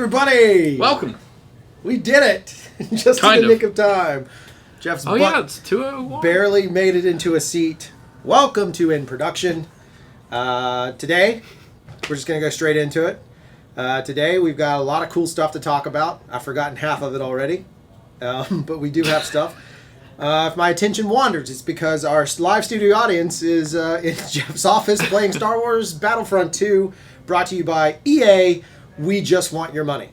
everybody! Welcome. We did it! Just in the nick of time. Jeff's butt it's 2:01. barely made it into a seat. Welcome to In Production. Today, we're just going to go straight into it. Today, we've got a lot of cool stuff to talk about. I've forgotten half of it already, but we do have stuff. If my attention wanders, it's because our live studio audience is in Jeff's office playing Star Wars Battlefront 2, brought to you by EA. We just want your money.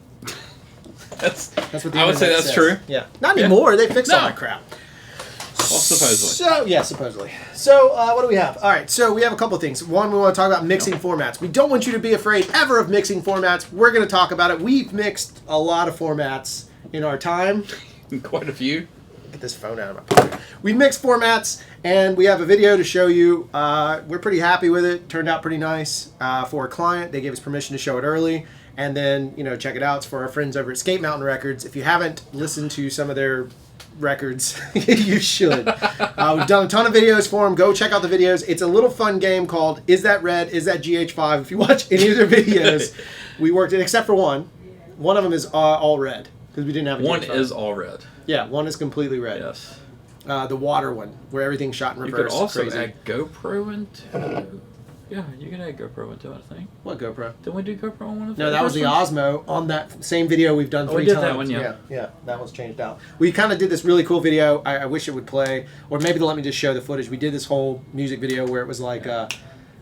That's what the I would say that's says. true. Yeah, not anymore. They fixed all No. that crap. Well, supposedly. Supposedly. So, what do we have? All right, so we have a couple of things. One, we want to talk about mixing formats. We don't want you to be afraid ever of mixing formats. We're going to talk about it. We've mixed a lot of formats in our time. Quite a few. Get this phone out of my pocket. We mixed formats, and we have a video to show you. We're pretty happy with it. Turned out pretty nice for a client. They gave us permission to show it early. And then, check it out. It's for our friends over at Skate Mountain Records. If you haven't listened to some of their records, you should. We've done a ton of videos for them. Go check out the videos. It's a little fun game called Is That Red? Is That GH5? If you watch any of their videos, we worked it, except for one. One of them is all red, because we didn't have a One GH5. is all red. Yeah, one is completely red. Yes. The water one, where everything's shot in You reverse. could also Crazy. add GoPro into... Yeah, you can add GoPro into it, I think. What GoPro? Didn't we do GoPro on one of the No, that was the first Osmo on that same video we've done 3 we did times. that one, yeah. Yeah, that one's changed out. We kind of did this really cool video. I wish it would play, or maybe they'll let me just show the footage. We did this whole music video where it was like,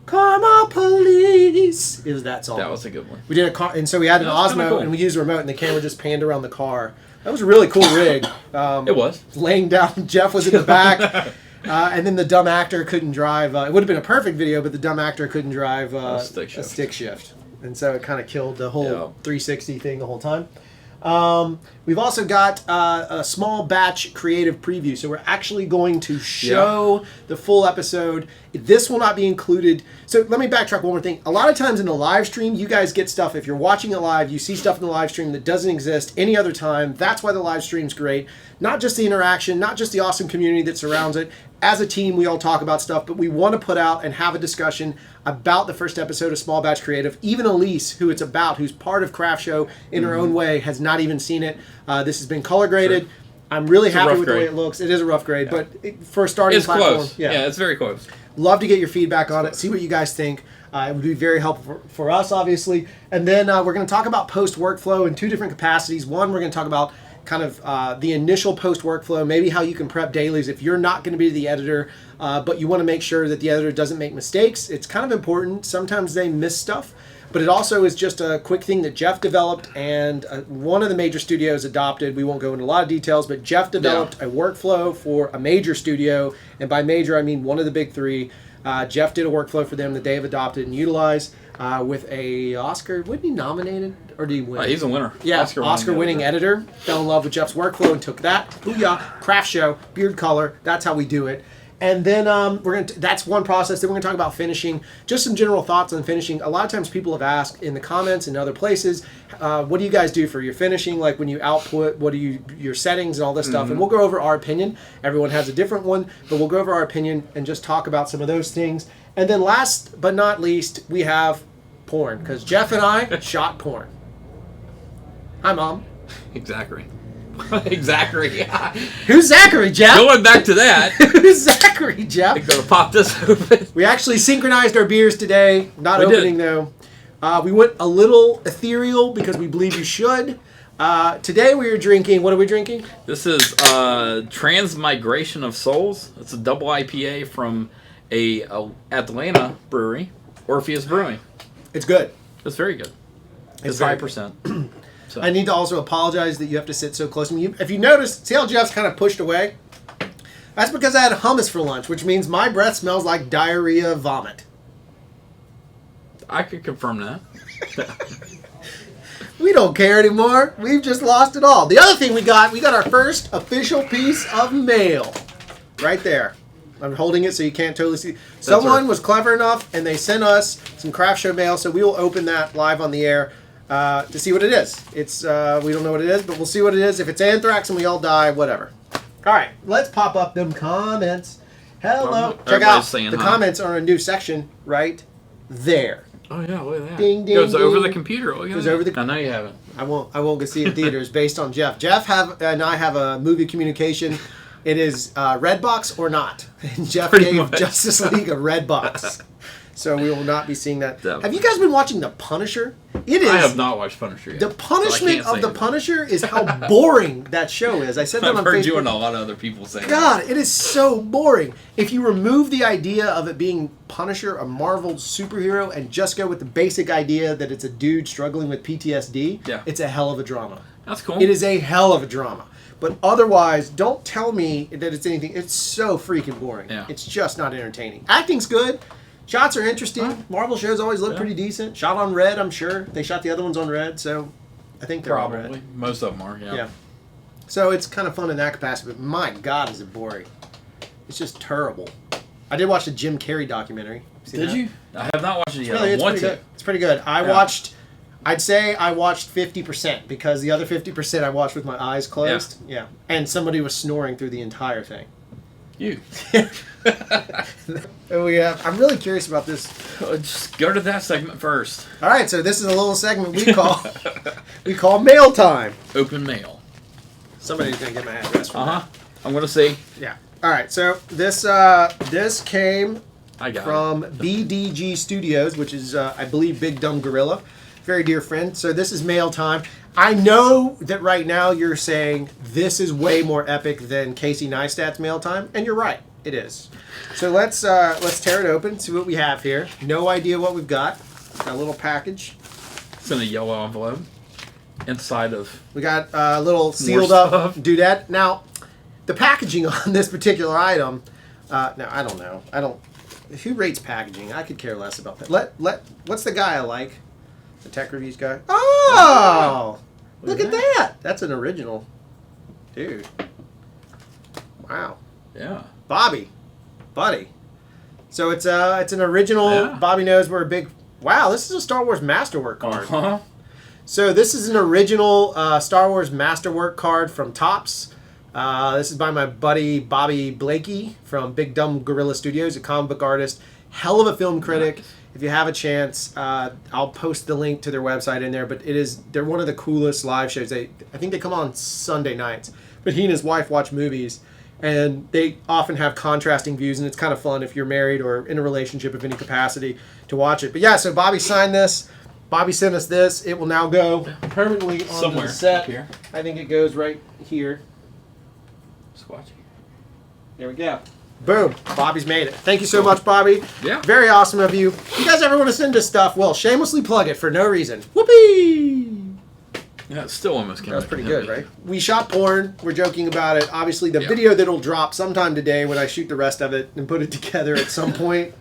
Karma Police. It was that song. That was a good one. We did a car, and so we had an That was kinda Osmo, cool. and we used a remote, and the camera just panned around the car. That was a really cool rig. It was. Laying down, Jeff was in the back. And then the dumb actor couldn't drive. It would have been a perfect video, but the dumb actor couldn't drive a stick shift. And so it kind of killed the whole 360 thing the whole time. We've also got a small batch creative preview. So we're actually going to show the full episode. This will not be included. So let me backtrack one more thing. A lot of times in the live stream, you guys get stuff. If you're watching it live, you see stuff in the live stream that doesn't exist any other time. That's why the live stream's great. Not just the interaction, not just the awesome community that surrounds it. As a team, we all talk about stuff, but we want to put out and have a discussion about the first episode of Small Batch Creative. Even Elise, who it's about, who's part of CRFTSHO in her own way, has not even seen it. This has been color graded. Sure. I'm really happy with the way it looks. It is a rough grade, but for a starting platform, close. Yeah, it's very close. Love to get your feedback on it. See what you guys think. It would be very helpful for us, obviously. And then we're going to talk about post workflow in 2 different capacities. One, we're going to talk about kind of the initial post workflow, maybe how you can prep dailies if you're not going to be the editor, but you want to make sure that the editor doesn't make mistakes. It's kind of important. Sometimes they miss stuff, but it also is just a quick thing that Jeff developed, and one of the major studios adopted. We won't go into a lot of details, but Jeff developed a workflow for a major studio, and by major I mean one of the big 3. Jeff did a workflow for them that they have adopted and utilized with a Oscar. Wasn't he nominated, or did he win? He's a winner. Yeah, Oscar-winning editor. Fell in love with Jeff's workflow and took that. Booyah! CRFTSHO, beard color. That's how we do it. And then that's one process. Then we're going to talk about finishing. Just some general thoughts on finishing. A lot of times people have asked in the comments and other places, what do you guys do for your finishing? Like when you output, what are your settings and all this stuff? And we'll go over our opinion. Everyone has a different one, but we'll go over our opinion and just talk about some of those things. And then last but not least, we have porn, because Jeff and I shot porn. Hi, Mom. Exactly. Exactly. Who's Zachary, Jeff? Going back to that. Who's Zachary, Jeff? I'm going to pop this open. We actually synchronized our beers today. Not opening, though. We went a little ethereal because we believe you should. Today we are drinking... What are we drinking? This is Transmigration of Souls. It's a double IPA from a Atlanta brewery, Orpheus Brewing. It's good. It's very good. It's 5%. So. I need to also apologize that you have to sit so close to me. If you notice, see how Jeff's kind of pushed away? That's because I had hummus for lunch, which means my breath smells like diarrhea vomit. I could confirm that. We don't care anymore. We've just lost it all. The other thing we got our first official piece of mail. Right there. I'm holding it so you can't totally see. Someone was clever enough and they sent us some CRFTSHO mail, so we will open that live on the air to see what it is. It's we don't know what it is, but we'll see what it is. If it's anthrax and we all die, whatever. All right, let's pop up them comments. Hello. Check out the comments are a new section right there. Oh yeah, look at that. Ding, ding, goes ding. over the computer. Look at Goes that. over the. I know you haven't. I won't go see it in theaters based on Jeff. Jeff and I have a movie communication. It is Redbox or not. And Jeff Pretty gave much. Justice League a Redbox. So we will not be seeing that. Definitely. Have you guys been watching The Punisher? It is. I have not watched Punisher yet. The punishment so I of can't The say Punisher is how boring that show is. I said that I've on heard Facebook. you and a lot of other people say God, it is so boring. If you remove the idea of it being Punisher, a Marvel superhero, and just go with the basic idea that it's a dude struggling with PTSD, it's a hell of a drama. That's cool. It is a hell of a drama. But otherwise, don't tell me that it's anything. It's so freaking boring. Yeah. It's just not entertaining. Acting's good. Shots are interesting. Marvel shows always look pretty decent. Shot on red, I'm sure. They shot the other ones on red, so I think they're on Probably. red. Most of them are, yeah. So it's kind of fun in that capacity, but my God, is it boring. It's just terrible. I did watch the Jim Carrey documentary. Did you? I have not watched it yet. It's pretty good. It's pretty good. I'd say I watched 50% because the other 50% I watched with my eyes closed. Yeah. And somebody was snoring through the entire thing. You. I'm really curious about this. Just go to that segment first. All right, so this is a little segment we call Mail Time. Open mail. Somebody's gonna get my address from that. I'm gonna see. Yeah. All right, so this came from BDG Studios, which is I believe Big Dumb Gorilla, very dear friend. So this is Mail Time. I know that right now you're saying this is way more epic than Casey Neistat's Mail Time, and you're right, it is. So let's tear it open, see what we have here. No idea what we've got. Got a little package. It's in a yellow envelope. Inside of. We got a little sealed up dudette. Now, the packaging on this particular item. Now I don't know. Who rates packaging? I could care less about that. What's the guy I like? The tech reviews guy. Oh, look at that! That's an original, dude. Wow. Yeah. Bobby, buddy. So it's an original. Yeah. Bobby knows we're a big. Wow, this is a Star Wars Masterwork card. Uh-huh. So this is an original Star Wars Masterwork card from Topps. This is by my buddy Bobby Blakey from Big Dumb Gorilla Studios, a comic book artist, hell of a film critic. Nice. If you have a chance, I'll post the link to their website in there. But they're one of the coolest live shows. I think they come on Sunday nights. But he and his wife watch movies, and they often have contrasting views, and it's kind of fun if you're married or in a relationship of any capacity to watch it. But yeah, so Bobby signed this. Bobby sent us this. It will now go permanently on somewhere the set. Up here. I think it goes right here. Squatchy. There we go. Boom. Bobby's made it. Thank you so much, Bobby. Yeah. Very awesome of you. If you guys ever want to send us stuff, well, shamelessly plug it for no reason. Whoopee! Yeah, it still almost came That was pretty good, right? We shot porn. We're joking about it. Obviously, the video that'll drop sometime today when I shoot the rest of it and put it together at some point.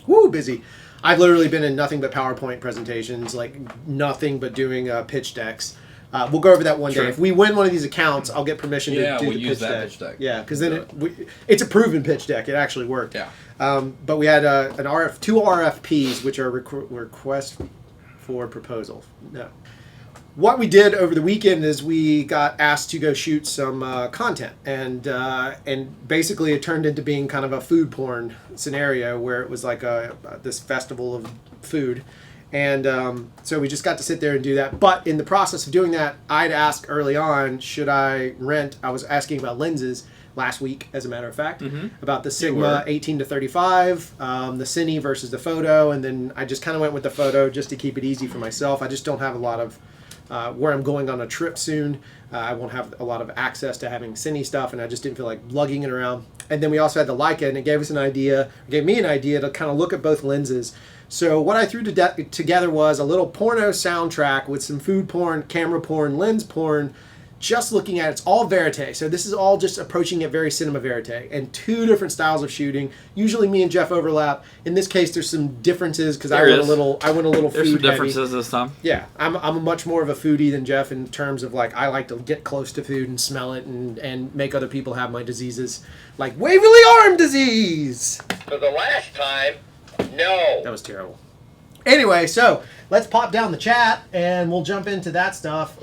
Woo, busy. I've literally been in nothing but PowerPoint presentations, like nothing but doing pitch decks. We'll go over that one day. If we win one of these accounts, I'll get permission to do the pitch deck. Yeah, because then it's a proven pitch deck. It actually worked. Yeah. But we had two RFPs, which are requests for proposal. No. What we did over the weekend is we got asked to go shoot some content, and basically it turned into being kind of a food porn scenario where it was like this festival of food. And so we just got to sit there and do that. But in the process of doing that, I'd asked early on, should I rent? I was asking about lenses last week, as a matter of fact, about the Sigma 18 to 35, the Cine versus the photo. And then I just kind of went with the photo just to keep it easy for myself. I just don't have a lot of, where I'm going on a trip soon, I won't have a lot of access to having Cine stuff. And I just didn't feel like lugging it around. And then we also had the Leica, and it gave me an idea to kind of look at both lenses. So what I threw together was a little porno soundtrack with some food porn, camera porn, lens porn, just looking at it's all Verite. So this is all just approaching it very cinema Verite, and two different styles of shooting. Usually me and Jeff overlap. In this case, there's some differences because I went a little There's food some differences heavy. this time. Yeah, I'm much more of a foodie than Jeff in terms of like I like to get close to food and smell it and make other people have my diseases, like Waverly arm disease. For the last time, no. That was terrible. Anyway, so let's pop down the chat and we'll jump into that stuff.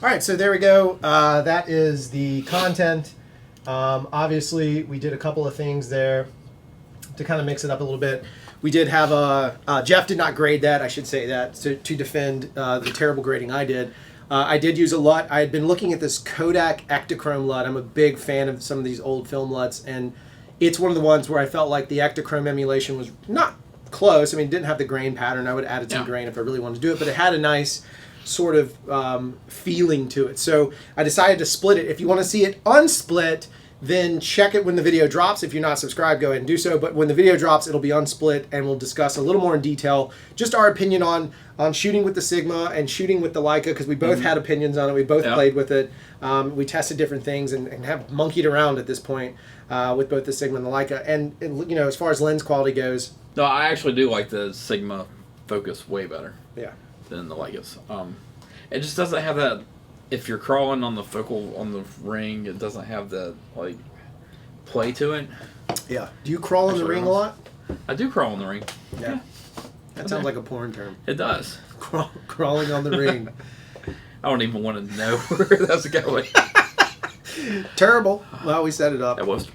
All right, so there we go. That is the content. Obviously, we did a couple of things there to kind of mix it up a little bit. We did have Jeff did not grade that, I should say that, to defend the terrible grading I did. I did use a LUT. I had been looking at this Kodak Ektachrome LUT. I'm a big fan of some of these old film LUTs, and it's one of the ones where I felt like the Ektachrome emulation was not close. I mean, it didn't have the grain pattern. I would add added some grain if I really wanted to do it, but it had a nice sort of feeling to it. So I decided to split it. If you want to see it unsplit, then check it when the video drops. If you're not subscribed, go ahead and do so. But when the video drops, it'll be unsplit, and we'll discuss a little more in detail just our opinion on shooting with the Sigma and shooting with the Leica, because we both had opinions on it. We both played with it. We tested different things and have monkeyed around at this point with both the Sigma and the Leica. And you know, as far as lens quality goes, no, I actually do like the Sigma focus way better. Yeah. Than the Leicas. It just doesn't have that. If you're crawling on the focal on the ring, it doesn't have that like play to it. Yeah. Do you crawl in the ring a lot? I do crawl in the ring. Yeah. That sounds like a porn term. It does. Crawling on the ring. I don't even want to know where that's going. Terrible. Well, we set it up. That was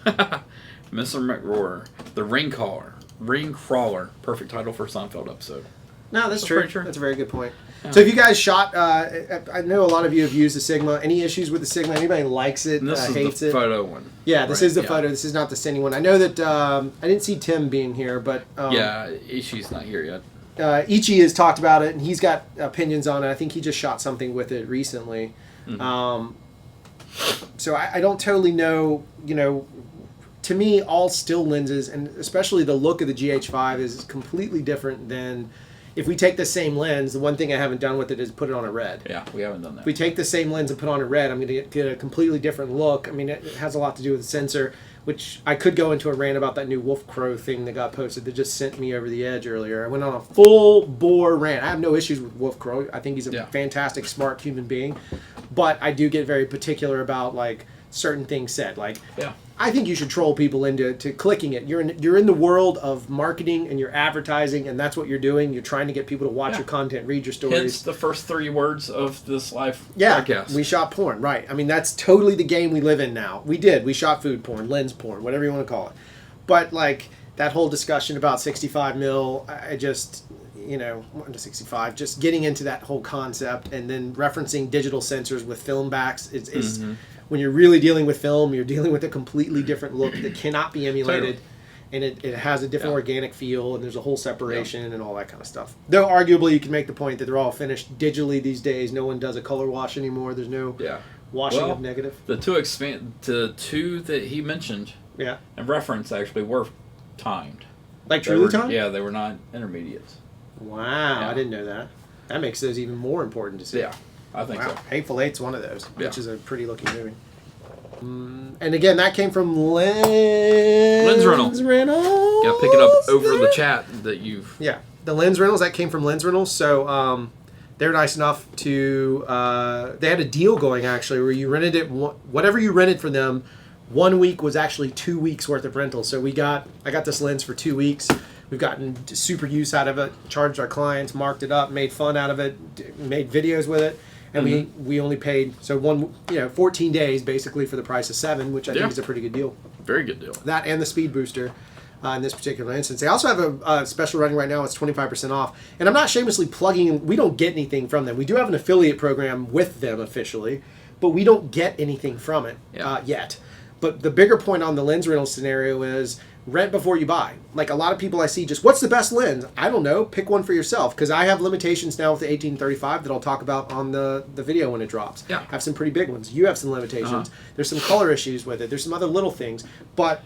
terrible. Mr. McRoar, the ring crawler. Perfect title for a Seinfeld episode. No, that's true. That's a very good point. Yeah. So if you guys shot, I know a lot of you have used the Sigma. Any issues with the Sigma? Anybody likes it, hates it? The photo one. Yeah, this is the photo. This is not the cine one. I know that I didn't see Tim being here, but... yeah, Ishii's not here yet. Ichi has talked about it, and he's got opinions on it. I think he just shot something with it recently. Mm-hmm. So I don't totally know, you know... To me, all still lenses, and especially the look of the GH5 is completely different than... If we take the same lens, the one thing I haven't done with it is put it on a red. Yeah, we haven't done that. If we take the same lens and put on a red, I'm going to get a completely different look. I mean, it has a lot to do with the sensor, which I could go into a rant about that new Wolf Crow thing that got posted that just sent me over the edge earlier. I went on a full-bore rant. I have no issues with Wolf Crow. I think he's a fantastic, smart human being. But I do get very particular about, like, certain things said. Like, I think you should troll people into clicking it. You're in the world of marketing and you're advertising, and that's what you're doing. You're trying to get people to watch your content, read your stories. Hence the first 3 words of this live podcast. We shot porn, right. I mean, that's totally the game we live in now. We shot food porn, lens porn, whatever you want to call it. But, like, that whole discussion about 65 mil, I just... You know, 1 to 65, just getting into that whole concept and then referencing digital sensors with film backs. It's when you're really dealing with film, you're dealing with a completely different look that cannot be emulated. And it has a different organic feel, and there's a whole separation and all that kind of stuff. Though arguably you can make the point that they're all finished digitally these days. No one does a color wash anymore. There's no washing of negative. The two that he mentioned and reference actually were timed. Like truly timed? Yeah, they were not intermediates. Wow, I didn't know that. That makes those even more important to see. Yeah, I think so. Hateful Eight's one of those, which is a pretty looking movie. And again, that came from Lens Rentals. Yeah, pick it up over the chat that you've... Yeah, the Lens Rentals, that came from Lens Rentals. So they're nice enough to... they had a deal going, actually, where you rented it... Whatever you rented for them, 1 week was actually 2 weeks worth of rental. So I got this lens for 2 weeks. We've gotten super use out of it, charged our clients, marked it up, made fun out of it, made videos with it, and we only paid 14 days basically for the price of 7, which I think is a pretty good deal. Very good deal. That and the speed booster in this particular instance. They also have a special running right now. It's 25% off, and I'm not shamelessly plugging. We don't get anything from them. We do have an affiliate program with them officially, but we don't get anything from it yet. But the bigger point on the lens rental scenario is rent before you buy. Like a lot of people I see just, what's the best lens? I don't know. Pick one for yourself. Because I have limitations now with the 1835 that I'll talk about on the video when it drops. Yeah. I have some pretty big ones. You have some limitations. There's some color issues with it. There's some other little things. But,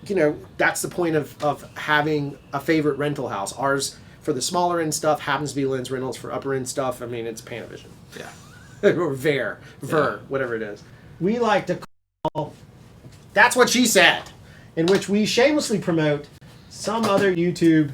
you know, that's the point of having a favorite rental house. Ours, for the smaller end stuff, happens to be Lens Rentals. For upper end stuff, I mean, it's Panavision. Yeah. Or Ver, whatever it is. We like to call... That's what she said. In which we shamelessly promote some other YouTube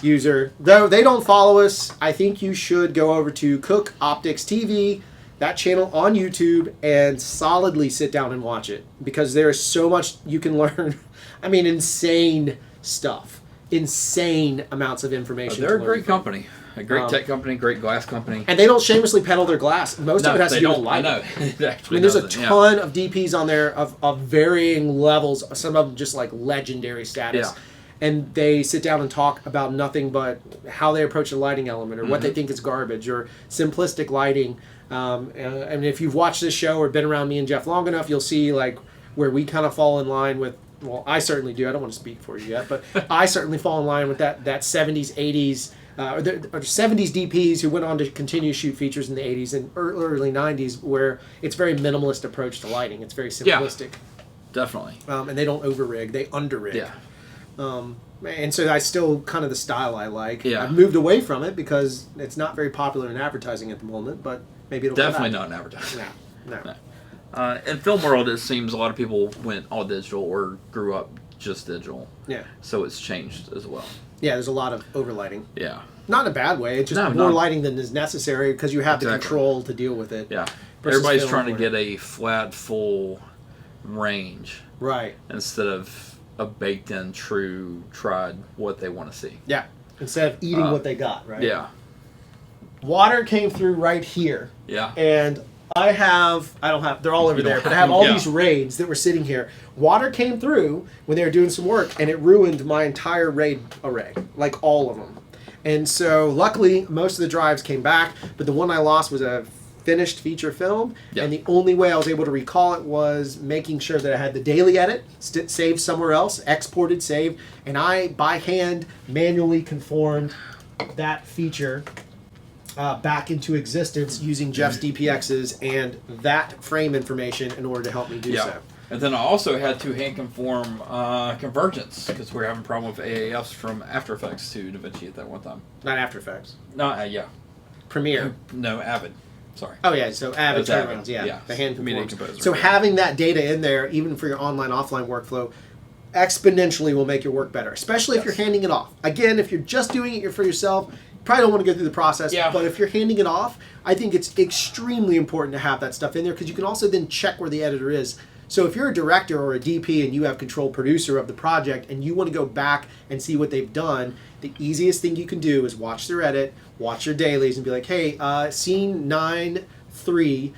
user. Though they don't follow us, I think you should go over to Cook Optics TV, that channel on YouTube, and solidly sit down and watch it. Because there is so much you can learn. I mean, insane stuff. Insane amounts of information. They're a great company. A great tech company, great glass company. And they don't shamelessly peddle their glass. Most of it has to do with lighting. I know. I mean, there's a ton of DPs on there of varying levels, some of them just like legendary status. Yeah. And they sit down and talk about nothing but how they approach the lighting element or what they think is garbage or simplistic lighting. And if you've watched this show or been around me and Jeff long enough, you'll see like where we kind of fall in line with, well, I certainly do. I don't want to speak for you yet, but I certainly fall in line with that 70s, 80s, or 70s DPs who went on to continue to shoot features in the 80s and early 90s where it's very minimalist approach to lighting. It's very simplistic. Yeah, definitely. And they don't over-rig. They under-rig. Yeah. And so I still kind of the style I like. Yeah. I've moved away from it because it's not very popular in advertising at the moment, but maybe it'll definitely not in advertising. No. In film world, it seems a lot of people went all digital or grew up just digital. Yeah. So it's changed as well. Yeah, there's a lot of overlighting. Yeah. Not in a bad way. It's just more lighting than is necessary because you have the control to deal with it. Yeah. Everybody's trying to get a flat, full range. Right. Instead of a baked-in, true, tried, what they want to see. Yeah. Instead of eating what they got, right? Yeah. Water came through right here. Yeah. And they're all over there, but I have all these raids that were sitting here. Water came through when they were doing some work, and it ruined my entire raid array, like all of them. And so, luckily, most of the drives came back, but the one I lost was a finished feature film, and the only way I was able to recall it was making sure that I had the daily edit saved somewhere else, exported, saved, and I, by hand, manually conformed that feature back into existence using Jeff's DPXs and that frame information in order to help me do so. And then I also had to hand conform convergence because we were having a problem with AAFs from After Effects to DaVinci at that one time. Not After Effects. No, Premiere. No, Avid. Sorry. Oh yeah, so Avid turnarounds, yeah. The hand conforms. So having that data in there, even for your online offline workflow, exponentially will make your work better, especially if you're handing it off. Again, if you're just doing it for yourself, you probably don't want to go through the process, but if you're handing it off, I think it's extremely important to have that stuff in there because you can also then check where the editor is. So if you're a director or a DP and you have control producer of the project and you want to go back and see what they've done, the easiest thing you can do is watch their edit, watch their dailies, and be like, hey, scene 9.3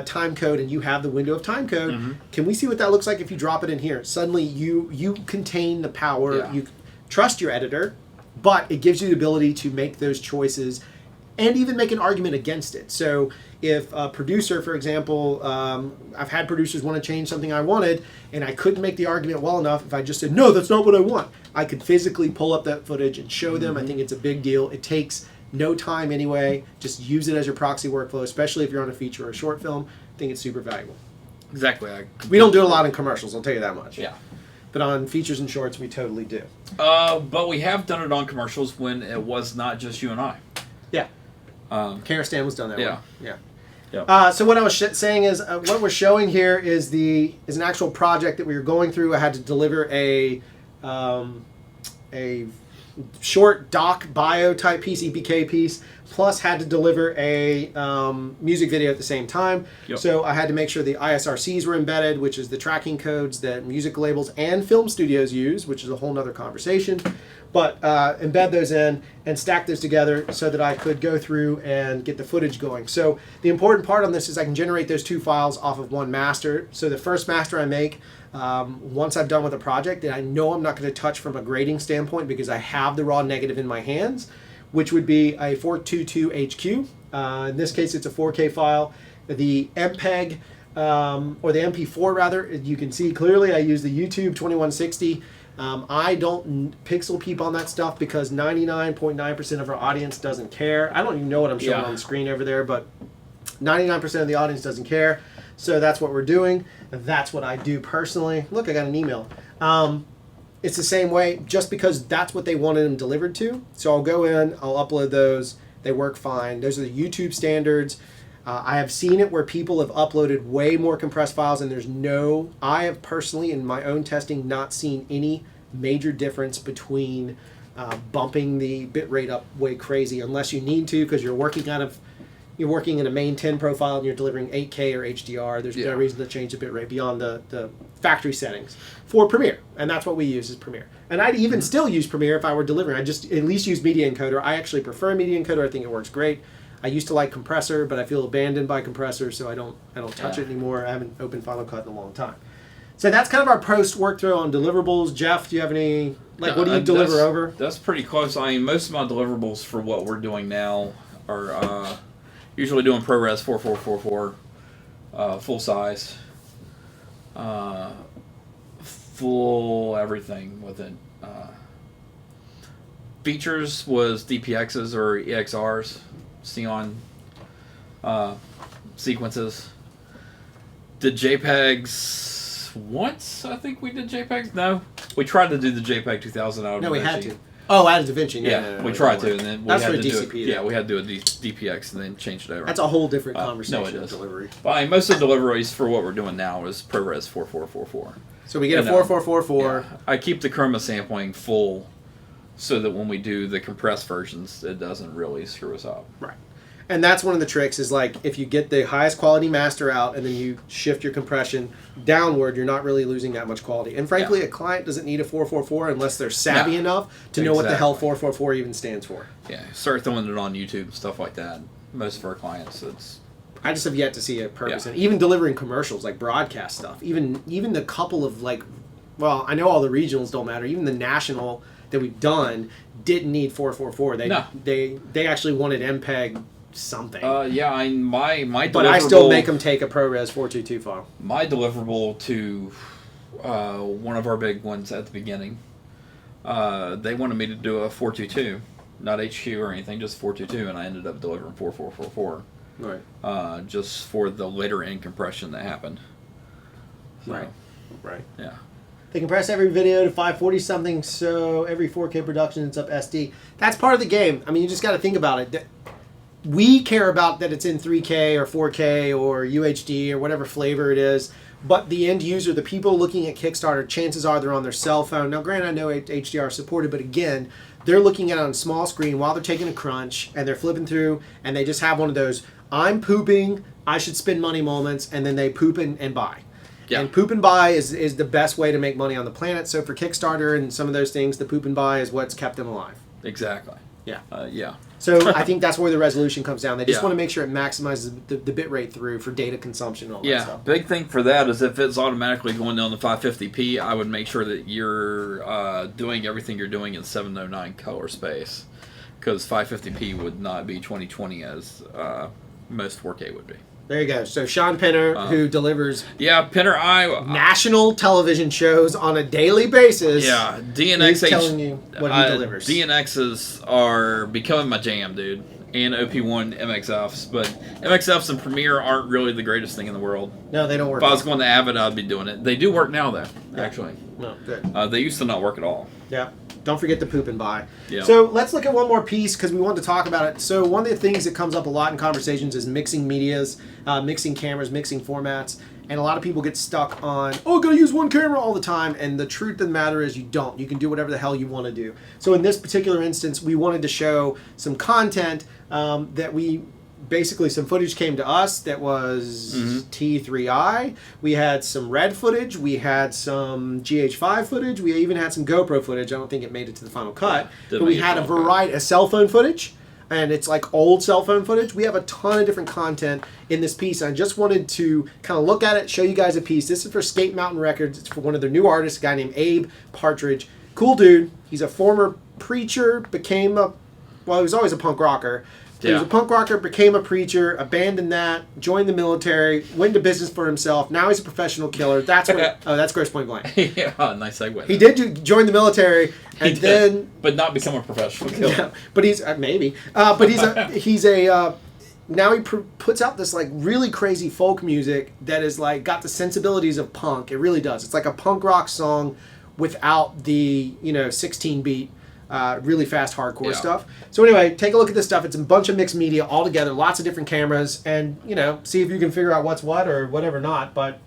time code, and you have the window of time code. Can we see what that looks like if you drop it in here? Suddenly you contain the power. You trust your editor, but it gives you the ability to make those choices and even make an argument against it. So if a producer, for example, I've had producers want to change something I wanted, and I couldn't make the argument well enough if I just said, no, that's not what I want. I could physically pull up that footage and show them. I think it's a big deal. It takes no time anyway. Just use it as your proxy workflow, especially if you're on a feature or a short film. I think it's super valuable. Exactly. We don't do a lot in commercials, I'll tell you that much. Yeah. But on features and shorts, we totally do. But we have done it on commercials when it was not just you and I. Yeah. Karastan was done that way. Yeah. So what I was saying is, what we're showing here is an actual project that we were going through. I had to deliver a short doc bio type piece, EPK piece, plus had to deliver a music video at the same time. So I had to make sure the ISRCs were embedded, which is the tracking codes that music labels and film studios use, which is a whole nother conversation. But embed those in and stack those together so that I could go through and get the footage going. So the important part on this is I can generate those two files off of one master. So the first master I make, once I've done with a project that I know I'm not going to touch from a grading standpoint because I have the raw negative in my hands, which would be a 422 HQ. In this case, it's a 4K file. The MPEG, or the MP4 rather, you can see clearly I use the YouTube 2160. I don't pixel peep on that stuff because 99.9% of our audience doesn't care. I don't even know what I'm showing on the screen over there, but 99% of the audience doesn't care. So that's what we're doing. That's what I do personally. Look, I got an email. It's the same way just because that's what they wanted them delivered to. So I'll go in, I'll upload those. They work fine. Those are the YouTube standards. I have seen it where people have uploaded way more compressed files and I have personally in my own testing not seen any major difference between bumping the bitrate up way crazy unless you need to because you're working out of you're working in a main 10 profile and you're delivering 8K or HDR, there's no reason to change the bitrate beyond the factory settings for Premiere. And that's what we use is Premiere. And I'd even still use Premiere if I were delivering. I just at least use Media Encoder. I actually prefer Media Encoder. I think it works great. I used to like Compressor, but I feel abandoned by Compressor, so I don't touch it anymore. I haven't opened Final Cut in a long time. So that's kind of our post workthrough on deliverables. Jeff, do you have any, what do you deliver over? That's pretty close. I mean, most of my deliverables for what we're doing now are usually doing ProRes 4444, full size, full everything with it. Features was DPXs or EXRs, Xeon sequences. Did JPEGs once. I think we did JPEGs. No, we tried to do the JPEG 2000 out of No, DaVinci. We had to. Oh, out of DaVinci. Yeah, we tried to, and then we that's had for to do DCP. it. Yeah, we had to do a DPX and then change it over. That's a whole different conversation. No, it is. Delivery. But I mean, most of the deliveries for what we're doing now is ProRes 4444. So we get a 4444. Yeah, I keep the chroma sampling full, so that when we do the compressed versions, it doesn't really screw us up. Right. And that's one of the tricks is like if you get the highest quality master out and then you shift your compression downward, you're not really losing that much quality. And frankly, a client doesn't need a 444 unless they're savvy enough to know what the hell 444 even stands for. Yeah, start throwing it on YouTube and stuff like that. Most of our clients, I just have yet to see a purpose in it. Even delivering commercials, like broadcast stuff. Even the couple of well, I know all the regionals don't matter. Even the national that we've done didn't need 444. They actually wanted MPEG something. my deliverable. But I still make them take a ProRes 422 file. My deliverable to one of our big ones at the beginning, they wanted me to do a 422, not HQ or anything, just 422, and I ended up delivering 4444. Right. Just for the later end compression that happened. So, right. Yeah. They compress every video to 540 something, so every 4K production it's up SD. That's part of the game. I mean, you just got to think about it. We care about that it's in 3K or 4K or UHD or whatever flavor it is, but the end user, the people looking at Kickstarter, chances are they're on their cell phone. Now, granted, I know HDR is supported, but again, they're looking at it on a small screen while they're taking a crunch, and they're flipping through, and they just have one of those, I'm pooping, I should spend money moments, and then they poop and buy. Yeah. And poop and buy is the best way to make money on the planet. So for Kickstarter and some of those things, the poop and buy is what's kept them alive. Exactly. Yeah. Yeah. So I think that's where the resolution comes down. They just want to make sure it maximizes the bit rate through for data consumption and all that stuff. Big thing for that is if it's automatically going down to 550p, I would make sure that you're doing everything you're doing in 709 color space, because 550p would not be 2020 as most 4K would be. There you go. So Sean Penner, who delivers national television shows on a daily basis, DNX is telling you what he delivers. DNXs are becoming my jam, dude, and OP1 MXFs, but MXFs and Premiere aren't really the greatest thing in the world. No, they don't work. If I was going to Avid, I'd be doing it. They do work now, though, actually. No, good. They used to not work at all. Yeah. Don't forget the poop and buy. Yeah. So let's look at one more piece because we wanted to talk about it. So one of the things that comes up a lot in conversations is mixing medias, mixing cameras, mixing formats. And a lot of people get stuck on, oh, gotta use one camera all the time. And the truth of the matter is you don't. You can do whatever the hell you want to do. So in this particular instance, we wanted to show some content that we... Basically, some footage came to us that was T3i. We had some red footage. We had some GH5 footage. We even had some GoPro footage. I don't think it made it to the final cut. But we had a variety of cell phone footage, and it's like old cell phone footage. We have a ton of different content in this piece. I just wanted to kind of look at it, show you guys a piece. This is for Skate Mountain Records. It's for one of their new artists, a guy named Abe Partridge. Cool dude. He's a former preacher, he was always a punk rocker. He was a punk rocker, became a preacher, abandoned that, joined the military, went into business for himself. Now he's a professional killer. That's what. That's Gross Point Blank. Yeah, nice segue. He did join the military, and then, but not become a professional killer. Yeah, but he's maybe. But he's a. Now he puts out this like really crazy folk music that is like got the sensibilities of punk. It really does. It's like a punk rock song without the 16 beat. Really fast hardcore stuff. So anyway, take a look at this stuff. It's a bunch of mixed media all together, lots of different cameras, and see if you can figure out what's what or whatever not. But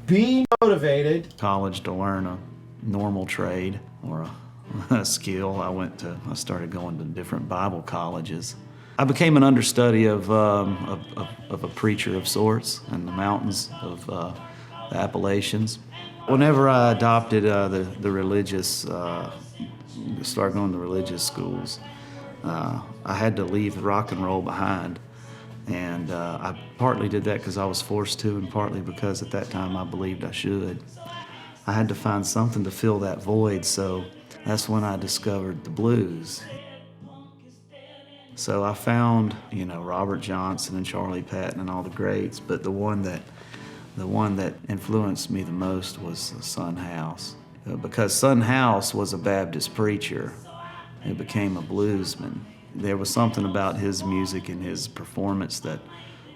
be motivated. College to learn a normal trade or a skill. I started going to different Bible colleges I became an understudy of a preacher of sorts in the mountains of the Appalachians. Whenever I adopted the religious, started going to religious schools, I had to leave rock and roll behind. And I partly did that because I was forced to, and partly because at that time I believed I should. I had to find something to fill that void, so that's when I discovered the blues. So I found, Robert Johnson and Charlie Patton and all the greats, but the one that influenced me the most was Son House. Because Son House was a Baptist preacher who became a bluesman. There was something about his music and his performance that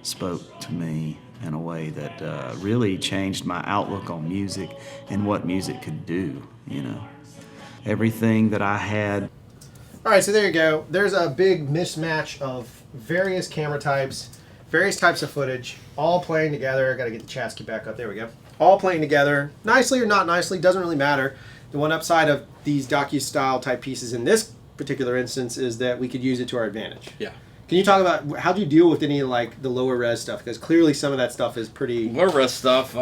spoke to me in a way that really changed my outlook on music and what music could do, Everything that I had. All right, so there you go. There's a big mismatch of various camera types, various types of footage, all playing together. I got to get the Chasky back up. There we go. All playing together, nicely or not nicely, doesn't really matter. The one upside of these docu-style type pieces in this particular instance is that we could use it to our advantage. Yeah. Can you talk about how do you deal with any like the lower res stuff? Because clearly some of that stuff is pretty... Lower res stuff,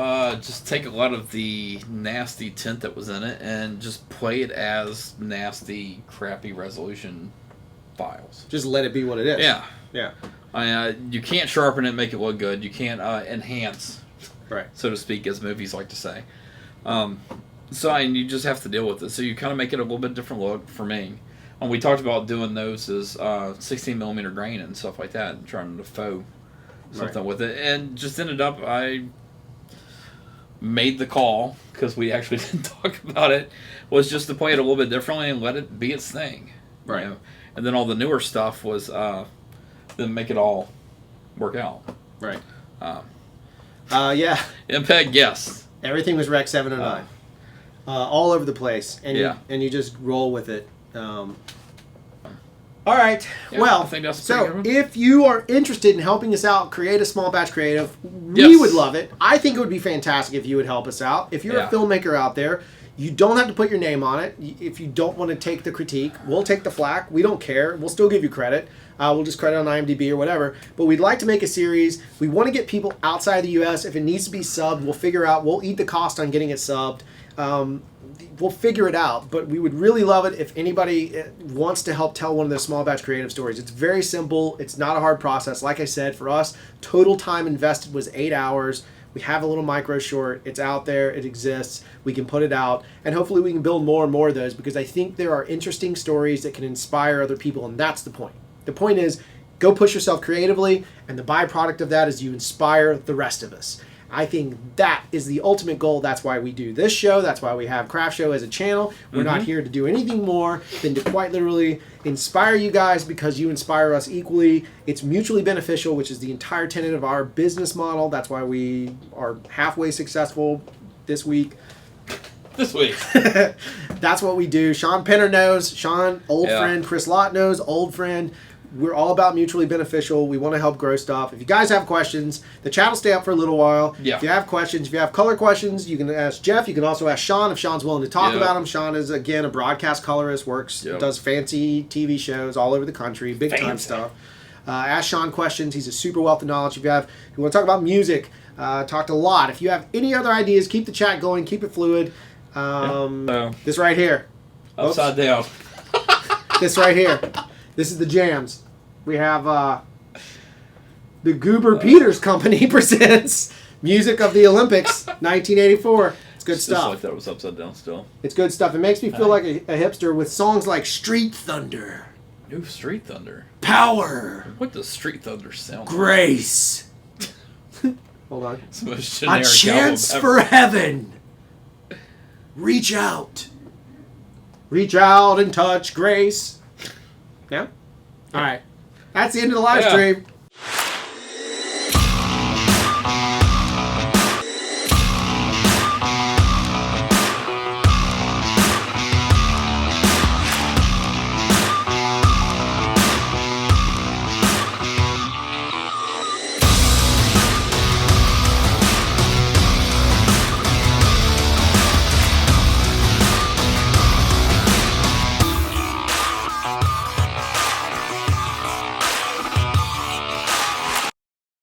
just take a lot of the nasty tint that was in it and just play it as nasty, crappy resolution files. Just let it be what it is. Yeah. Yeah. You can't sharpen it and make it look good. You can't enhance, right, so to speak, as movies like to say. You just have to deal with it. So you kind of make it a little bit different look for me. And we talked about doing those as 16 millimeter grain and stuff like that, and trying to faux something with it. And just ended up, I made the call, because we actually didn't talk about it, was just to play it a little bit differently and let it be its thing. Right. And then all the newer stuff was then make it all work out. Right. Yeah. MPEG, yes. Everything was Rec 709. All over the place. And you just roll with it. All right. Yeah, well, I think that's so if you are interested in helping us out, create a small batch creative, we would love it. I think it would be fantastic if you would help us out. If you're a filmmaker out there, you don't have to put your name on it. If you don't want to take the critique, we'll take the flack. We don't care. We'll still give you credit. We'll just credit on IMDb or whatever. But we'd like to make a series. We want to get people outside the U.S. If it needs to be subbed, we'll figure out. We'll eat the cost on getting it subbed. We'll figure it out, but we would really love it if anybody wants to help tell one of those small batch creative stories. It's very simple. It's not a hard process. Like I said, for us, total time invested was 8 hours. We have a little micro short. It's out there. It exists. We can put it out, and hopefully we can build more and more of those, because I think there are interesting stories that can inspire other people, and that's the point. The point is, go push yourself creatively, and the byproduct of that is you inspire the rest of us. I think that is the ultimate goal. That's why we do this show. That's why we have CRFTSHO as a channel. We're not here to do anything more than to quite literally inspire you guys, because you inspire us equally. It's mutually beneficial, which is the entire tenet of our business model. That's why we are halfway successful this week. That's what we do. Sean Penner knows. Sean, old friend. Chris Lott knows, old friend. We're all about mutually beneficial. We want to help grow stuff. If you guys have questions, the chat will stay up for a little while. Yeah. If you have questions, if you have color questions, you can ask Jeff. You can also ask Sean if Sean's willing to talk about them. Sean is, again, a broadcast colorist, does fancy TV shows all over the country, big time stuff. Ask Sean questions. He's a super wealth of knowledge. If you want to talk about music, talked a lot. If you have any other ideas, keep the chat going, keep it fluid. This right here. Upside down. This right here. This is the jams. We have the Goober Peters Company presents Music of the Olympics, 1984. It's good stuff. Just like that was upside down still. It's good stuff. It makes me feel like a hipster with songs like Street Thunder. New Street Thunder. Power. What does Street Thunder sound like? Grace. Hold on. It's the most generic A chance for heaven. Reach out. Reach out and touch grace. Yeah? All right. That's the end of the live stream.